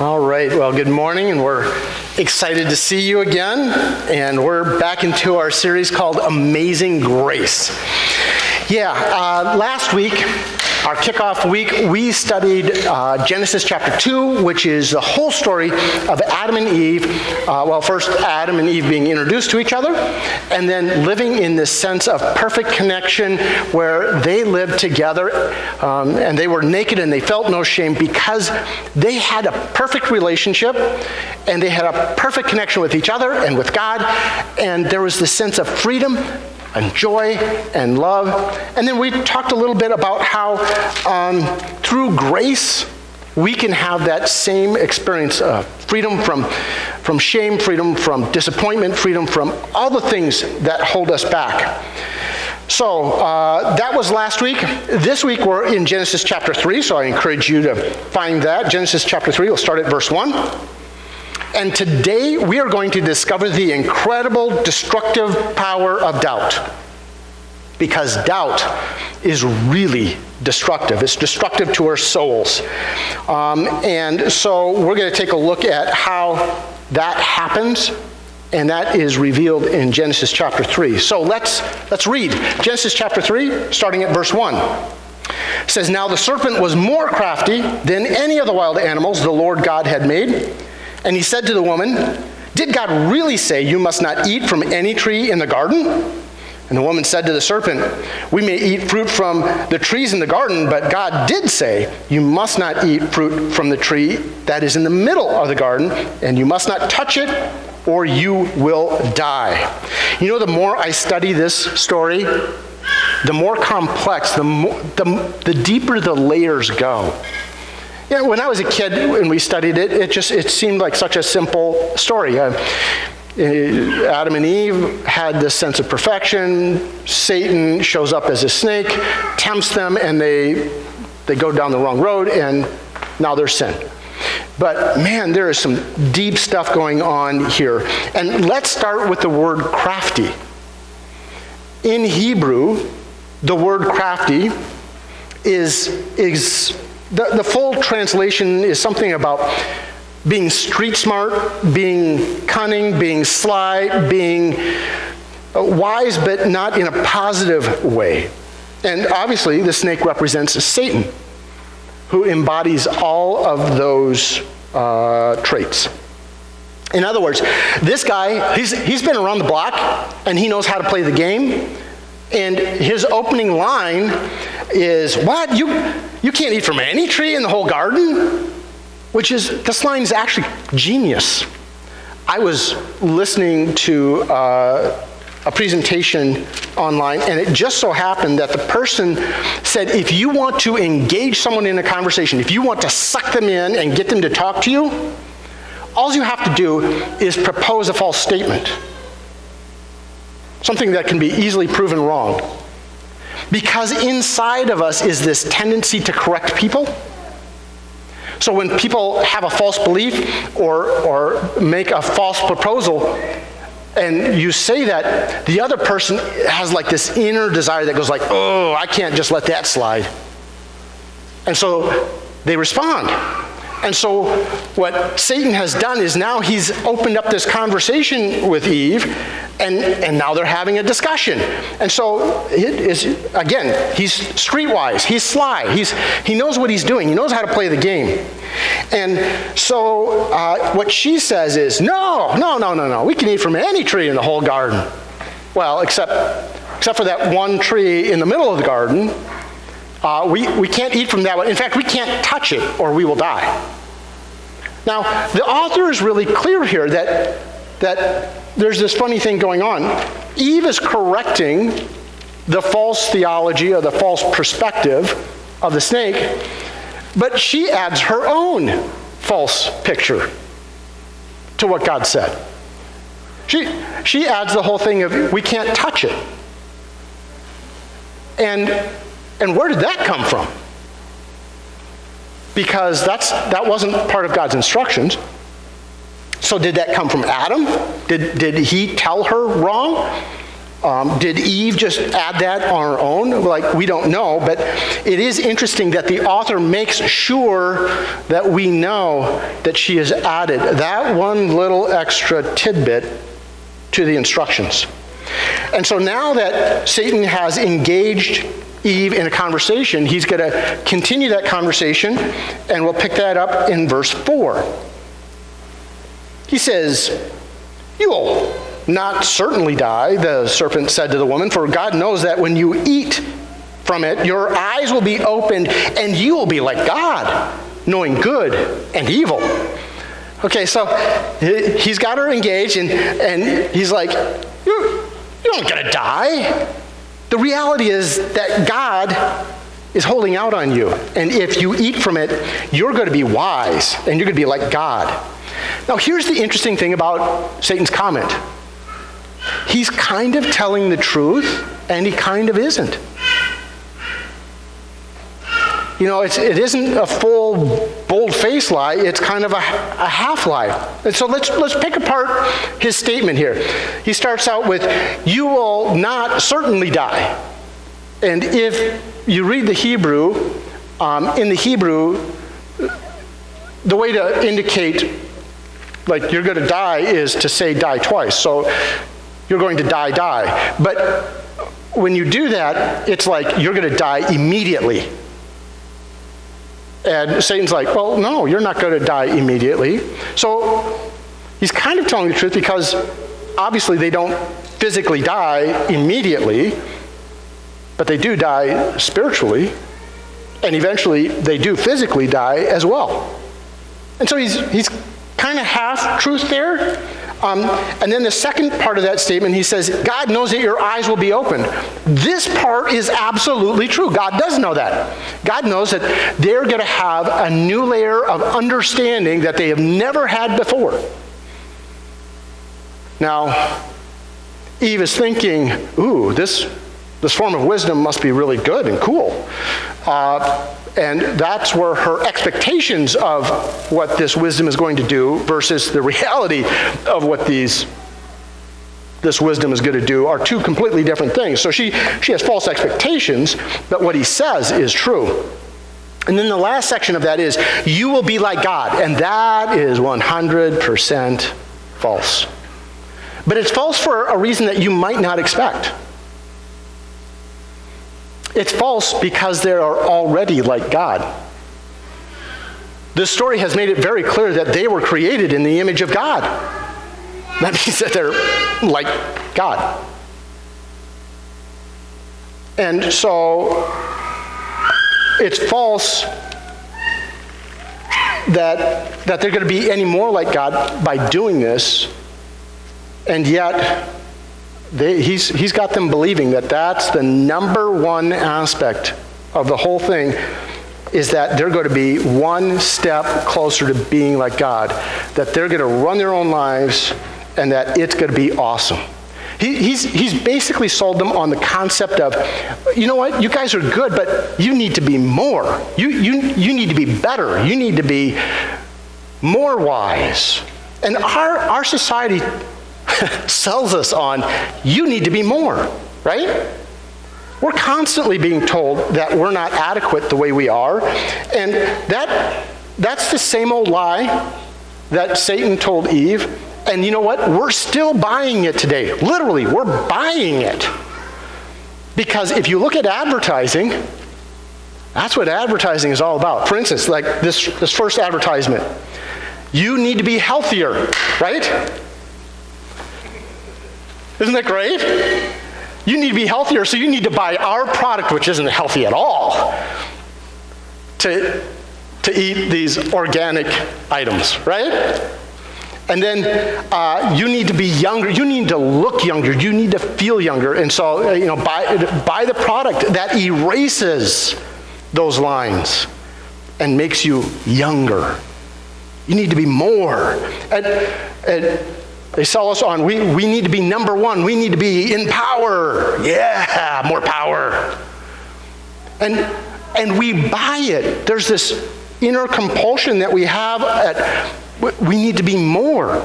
All right, well, good morning, and we're excited to see you again. And we're back into our series called Amazing Grace. Last week, our kickoff week, we studied Genesis chapter 2, which is the whole story of Adam and Eve. First Adam and Eve being introduced to each other, and then living in this sense of perfect connection where they lived together, and they were naked and they felt no shame because they had a perfect relationship, and they had a perfect connection with each other and with God, and there was this sense of freedom and joy and love. And then we talked a little bit about how through grace we can have that same experience of freedom from shame, freedom from disappointment, freedom from all the things that hold us back. So that was last week. This week we're in Genesis chapter 3, so I encourage you to find that. Genesis chapter 3, we'll start at verse 1. And today we are going to discover the incredible destructive power of doubt. Because doubt is really destructive. It's destructive to our souls. And so we're going to take a look at how that happens, and that is revealed in Genesis chapter 3. So let's read Genesis chapter 3, starting at verse 1. It says, "Now the serpent was more crafty than any of the wild animals the Lord God had made. And he said to the woman, 'Did God really say you must not eat from any tree in the garden?' And the woman said to the serpent, 'We may eat fruit from the trees in the garden, but God did say, you must not eat fruit from the tree that is in the middle of the garden, and you must not touch it, or you will die.'" You know, the more I study this story, the more complex, the deeper the layers go. Yeah, when I was a kid and we studied it, it seemed like such a simple story. Adam and Eve had this sense of perfection. Satan shows up as a snake, tempts them, and they go down the wrong road, and now there's sin. But man, there is some deep stuff going on here. And let's start with the word crafty. In Hebrew, the word crafty is the full translation is something about being street smart, being cunning, being sly, being wise, but not in a positive way. And obviously, the snake represents Satan, who embodies all of those traits. In other words, this guy, he's been around the block, and he knows how to play the game. And his opening line is, "What? You can't eat from any tree in the whole garden?" This line is actually genius. I was listening to a presentation online, and it just so happened that the person said, if you want to engage someone in a conversation, if you want to suck them in and get them to talk to you, all you have to do is propose a false statement. Something that can be easily proven wrong. Because inside of us is this tendency to correct people. So when people have a false belief or make a false proposal, and you say that, the other person has like this inner desire that goes like, "Oh, I can't just let that slide." And so they respond. And so what Satan has done is now he's opened up this conversation with Eve, and now they're having a discussion. And so again, he's streetwise, he's sly, he knows what he's doing, he knows how to play the game. And so what she says is, no, we can eat from any tree in the whole garden. Well, except for that one tree in the middle of the garden. We can't eat from that one. In fact, we can't touch it or we will die. Now, the author is really clear here that there's this funny thing going on. Eve is correcting the false theology or the false perspective of the snake, but she adds her own false picture to what God said. She adds the whole thing of we can't touch it. And where did that come from? Because that wasn't part of God's instructions. So did that come from Adam? Did he tell her wrong? Did Eve just add that on her own? Like, we don't know, but it is interesting that the author makes sure that we know that she has added that one little extra tidbit to the instructions. And so now that Satan has engaged Eve in a conversation, he's going to continue that conversation, and we'll pick that up in verse 4. He says, "You will not certainly die," the serpent said to the woman, "for God knows that when you eat from it, your eyes will be opened, and you will be like God, knowing good and evil." Okay, so he's got her engaged, and he's like, you aren't going to die. The reality is that God is holding out on you, and if you eat from it, you're going to be wise, and you're going to be like God. Now, here's the interesting thing about Satan's comment. He's kind of telling the truth, and he kind of isn't. You know, it isn't a full, bold-faced lie. It's kind of a half lie. And so let's pick apart his statement here. He starts out with, "You will not certainly die." And if you read the Hebrew, in the Hebrew, the way to indicate like you're going to die is to say die twice. So you're going to die. But when you do that, it's like you're going to die immediately. And Satan's like, well, no, you're not going to die immediately. So he's kind of telling the truth, because obviously they don't physically die immediately, but they do die spiritually, and eventually they do physically die as well. And so he's kind of half truth there. And then the second part of that statement, he says, God knows that your eyes will be opened. This part is absolutely true. God does know that. God knows that they're going to have a new layer of understanding that they have never had before. Now, Eve is thinking, ooh, this form of wisdom must be really good and cool. And that's where her expectations of what this wisdom is going to do versus the reality of what this wisdom is going to do are two completely different things. So she has false expectations, but what he says is true. And then the last section of that is, you will be like God. And that is 100% false. But it's false for a reason that you might not expect. It's false because they are already like God. This story has made it very clear that they were created in the image of God. That means that they're like God. And so it's false that they're going to be any more like God by doing this, and yet he's got them believing that that's the number one aspect of the whole thing, is that they're going to be one step closer to being like God, that they're going to run their own lives, and that it's going to be awesome. He's basically sold them on the concept of, you know what, you guys are good, but you need to be more. You need to be better. You need to be more wise. And our society sells us on, you need to be more, right? We're constantly being told that we're not adequate the way we are. And that's the same old lie that Satan told Eve. And you know what? We're still buying it today. Literally, we're buying it. Because if you look at advertising, that's what advertising is all about. For instance, like this first advertisement. You need to be healthier, right? Isn't that great? You need to be healthier, so you need to buy our product, which isn't healthy at all, to eat these organic items, right? And then you need to be younger. You need to look younger. You need to feel younger. And so, buy the product that erases those lines and makes you younger. You need to be more. And they sell us on, we need to be number one. We need to be in power. Yeah, more power. And we buy it. There's this inner compulsion that we have we need to be more.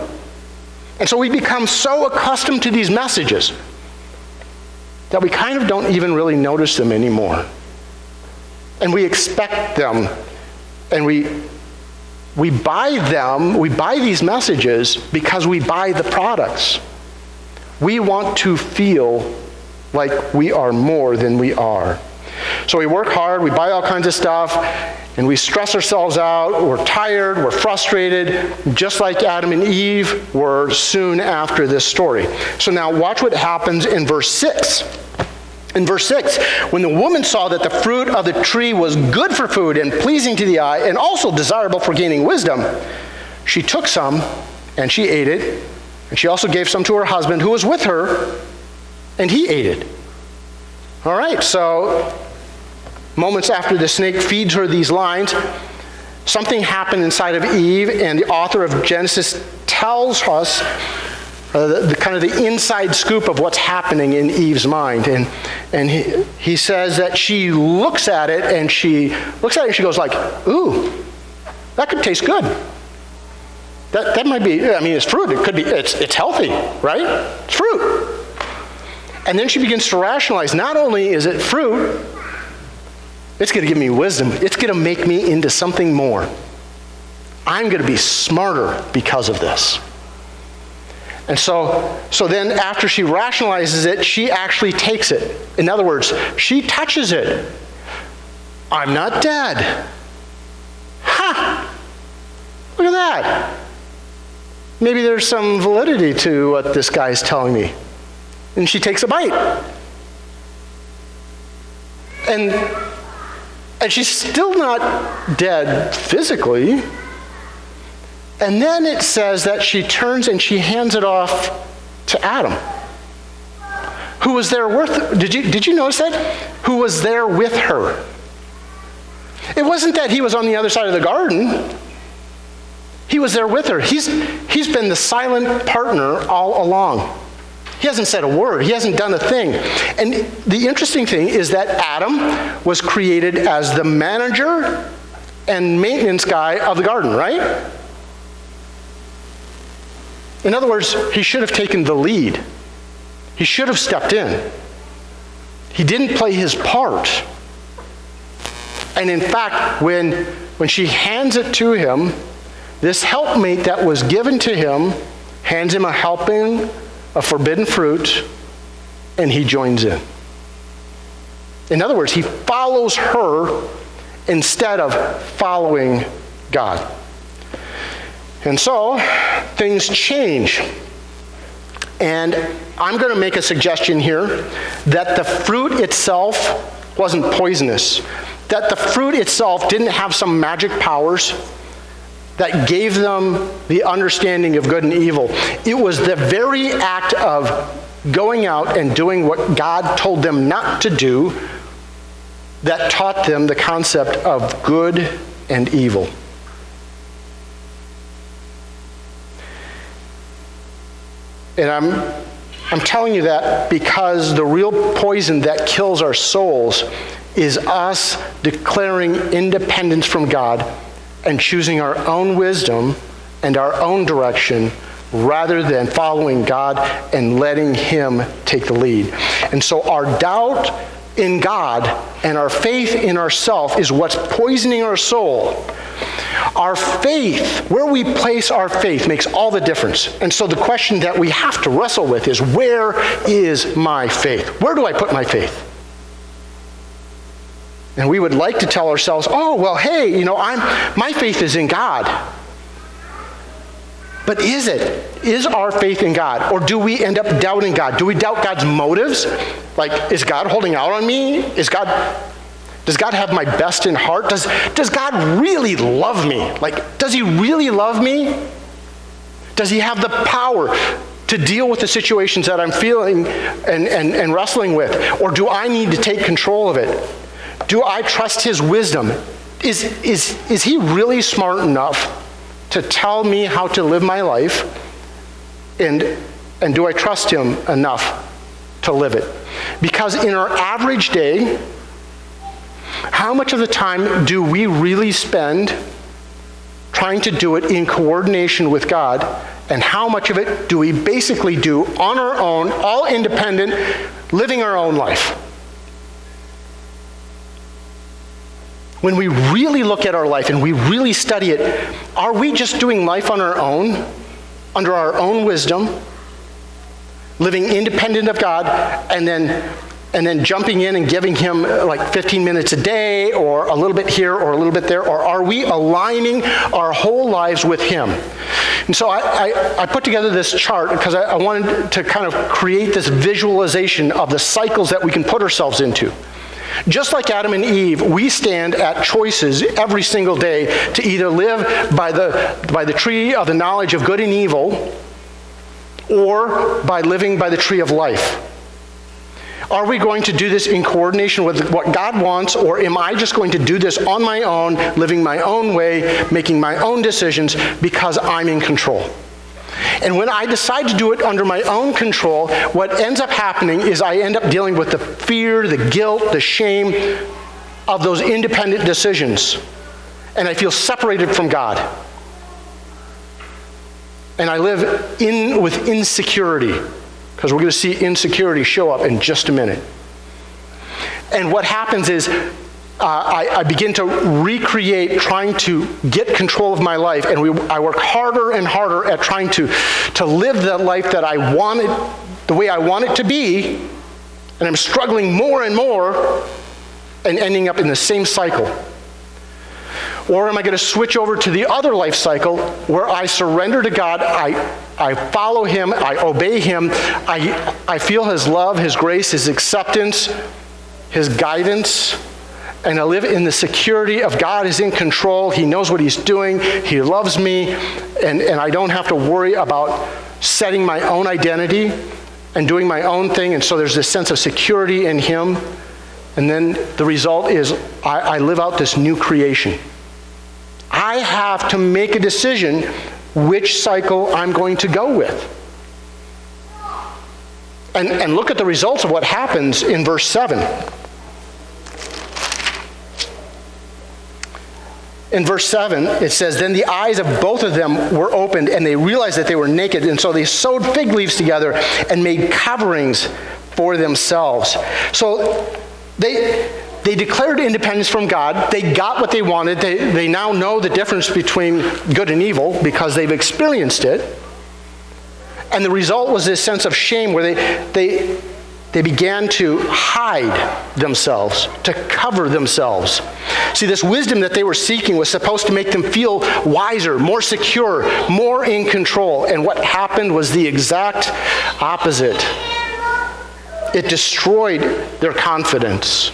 And so we become so accustomed to these messages. that we kind of don't even really notice them anymore. And we expect them, and we buy them, we buy these messages because we buy the products. We want to feel like we are more than we are. So we work hard, we buy all kinds of stuff, and we stress ourselves out, we're tired, we're frustrated, just like Adam and Eve were soon after this story. So now watch what happens in verse 6. In verse 6, when the woman saw that the fruit of the tree was good for food and pleasing to the eye and also desirable for gaining wisdom, she took some and she ate it, and she also gave some to her husband who was with her, and he ate it. All right, so moments after the snake feeds her these lines, something happened inside of Eve, and the author of Genesis tells us the kind of the inside scoop of what's happening in Eve's mind. And he says that she looks at it and she goes like, ooh, that could taste good. That might be, I mean, it's fruit. It could be, it's healthy, right? It's fruit. And then she begins to rationalize, not only is it fruit, it's going to give me wisdom. It's going to make me into something more. I'm going to be smarter because of this. And so then after she rationalizes it, she actually takes it. In other words, she touches it. I'm not dead. Ha! Look at that. Maybe there's some validity to what this guy's telling me. And she takes a bite. And she's still not dead physically. And then it says that she turns and she hands it off to Adam, who was there with, did you notice that? Who was there with her. It wasn't that he was on the other side of the garden. He was there with her. He's been the silent partner all along. He hasn't said a word. He hasn't done a thing. And the interesting thing is that Adam was created as the manager and maintenance guy of the garden, right? In other words, he should have taken the lead. He should have stepped in. He didn't play his part. And in fact, when she hands it to him, this helpmate that was given to him hands him a helping of forbidden fruit, and he joins in. In other words, he follows her instead of following God. And so, things change. And I'm going to make a suggestion here that the fruit itself wasn't poisonous. That the fruit itself didn't have some magic powers that gave them the understanding of good and evil. It was the very act of going out and doing what God told them not to do that taught them the concept of good and evil. And I'm telling you that because the real poison that kills our souls is us declaring independence from God and choosing our own wisdom and our own direction rather than following God and letting Him take the lead. And so our doubt in God and our faith in ourselves is what's poisoning our soul. Our faith, where we place our faith, makes all the difference. And so the question that we have to wrestle with is, where is my faith? Where do I put my faith? And we would like to tell ourselves, oh, well, hey, my faith is in God. But is it? Is our faith in God? Or do we end up doubting God? Do we doubt God's motives? Like, is God holding out on me? Does God have my best in heart? Does God really love me? Like, does He really love me? Does He have the power to deal with the situations that I'm feeling and wrestling with? Or do I need to take control of it? Do I trust His wisdom? Is He really smart enough to tell me how to live my life? And do I trust Him enough to live it? Because in our average day, how much of the time do we really spend trying to do it in coordination with God? And how much of it do we basically do on our own, all independent, living our own life. When we really look at our life and we really study it, are we just doing life on our own, under our own wisdom, living independent of God, and then jumping in and giving him like 15 minutes a day, or a little bit here or a little bit there? Or are we aligning our whole lives with him? And so I put together this chart because I wanted to kind of create this visualization of the cycles that we can put ourselves into. Just like Adam and Eve, we stand at choices every single day to either live by the tree of the knowledge of good and evil, or by living by the tree of life. Are we going to do this in coordination with what God wants, or am I just going to do this on my own, living my own way, making my own decisions because I'm in control? And when I decide to do it under my own control, what ends up happening is I end up dealing with the fear, the guilt, the shame of those independent decisions. And I feel separated from God. And I live with insecurity, because we're going to see insecurity show up in just a minute. And what happens is I begin to recreate, trying to get control of my life, and I work harder and harder at trying to live the life that I want it, the way I want it to be, and I'm struggling more and more and ending up in the same cycle. Or am I going to switch over to the other life cycle where I surrender to God, I follow him, I obey him, I feel his love, his grace, his acceptance, his guidance, and I live in the security of God is in control, he knows what he's doing, he loves me, and I don't have to worry about setting my own identity and doing my own thing, and so there's this sense of security in him, and then the result is I live out this new creation. I have to make a decision which cycle I'm going to go with. And look at the results of what happens in verse 7. In verse 7, it says, "Then the eyes of both of them were opened, and they realized that they were naked, and so they sewed fig leaves together and made coverings for themselves." So they declared independence from God. They got what they wanted. They now know the difference between good and evil because they've experienced it. And the result was this sense of shame where they began to hide themselves, to cover themselves. See, this wisdom that they were seeking was supposed to make them feel wiser, more secure, more in control. And what happened was the exact opposite. It destroyed their confidence.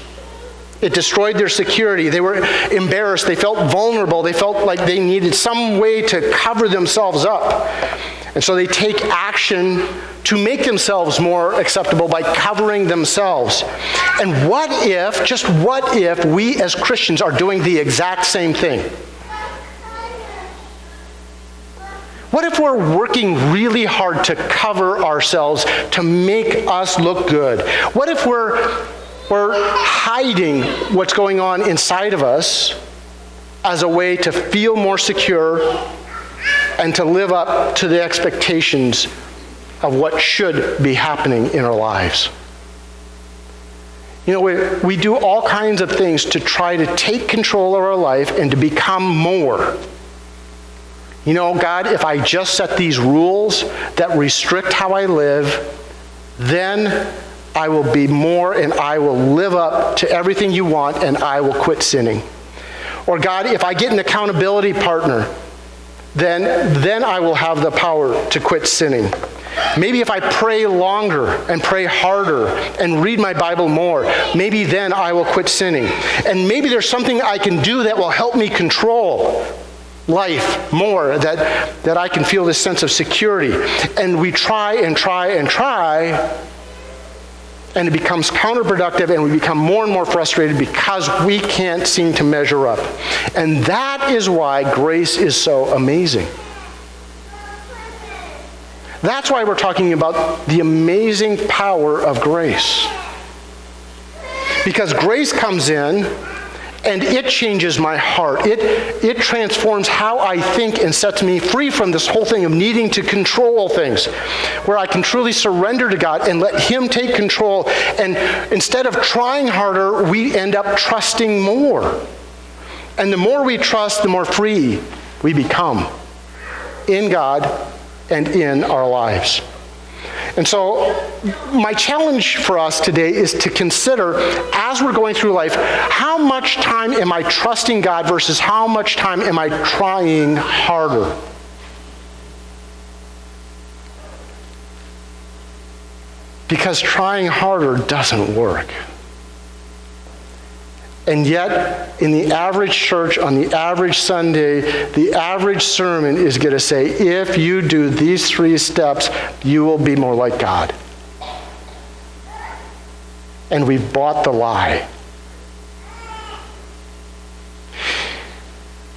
It destroyed their security. They were embarrassed. They felt vulnerable. They felt like they needed some way to cover themselves up. And so they take action to make themselves more acceptable by covering themselves. And what if we as Christians are doing the exact same thing? What if we're working really hard to cover ourselves to make us look good? What if we're hiding what's going on inside of us as a way to feel more secure and to live up to the expectations of what should be happening in our lives? You know, we do all kinds of things to try to take control of our life and to become more. You know, God, if I just set these rules that restrict how I live, then I will be more and I will live up to everything you want and I will quit sinning. Or God, if I get an accountability partner, then I will have the power to quit sinning. Maybe if I pray longer and pray harder and read my Bible more, maybe then I will quit sinning. And maybe there's something I can do that will help me control life more, that I can feel this sense of security. And we try and try and try, and it becomes counterproductive, and we become more and more frustrated because we can't seem to measure up. And that is why grace is so amazing. That's why we're talking about the amazing power of grace. Because grace comes in And it changes my heart. It transforms how I think and sets me free from this whole thing of needing to control things, where I can truly surrender to God and let him take control. And instead of trying harder, we end up trusting more. And the more we trust, the more free we become in God and in our lives. And so my challenge for us today is to consider, as we're going through life, how much time am I trusting God versus how much time am I trying harder? Because trying harder doesn't work. And yet, in the average church, on the average Sunday, the average sermon is going to say, if you do these 3 steps, you will be more like God. And we've bought the lie.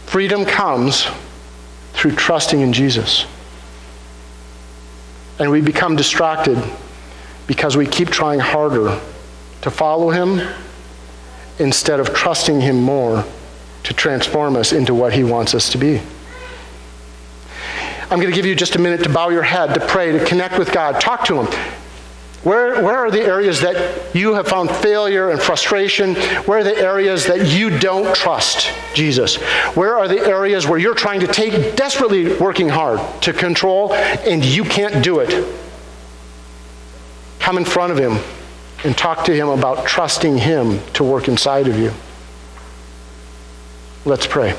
Freedom comes through trusting in Jesus. And we become distracted because we keep trying harder to follow him instead of trusting him more to transform us into what he wants us to be. I'm going to give you just a minute to bow your head, to pray, to connect with God, talk to him. Where are the areas that you have found failure and frustration? Where are the areas that you don't trust Jesus? Where are the areas where you're trying to take, desperately working hard to control, and you can't do it? Come in front of him and talk to him about trusting him to work inside of you. Let's pray.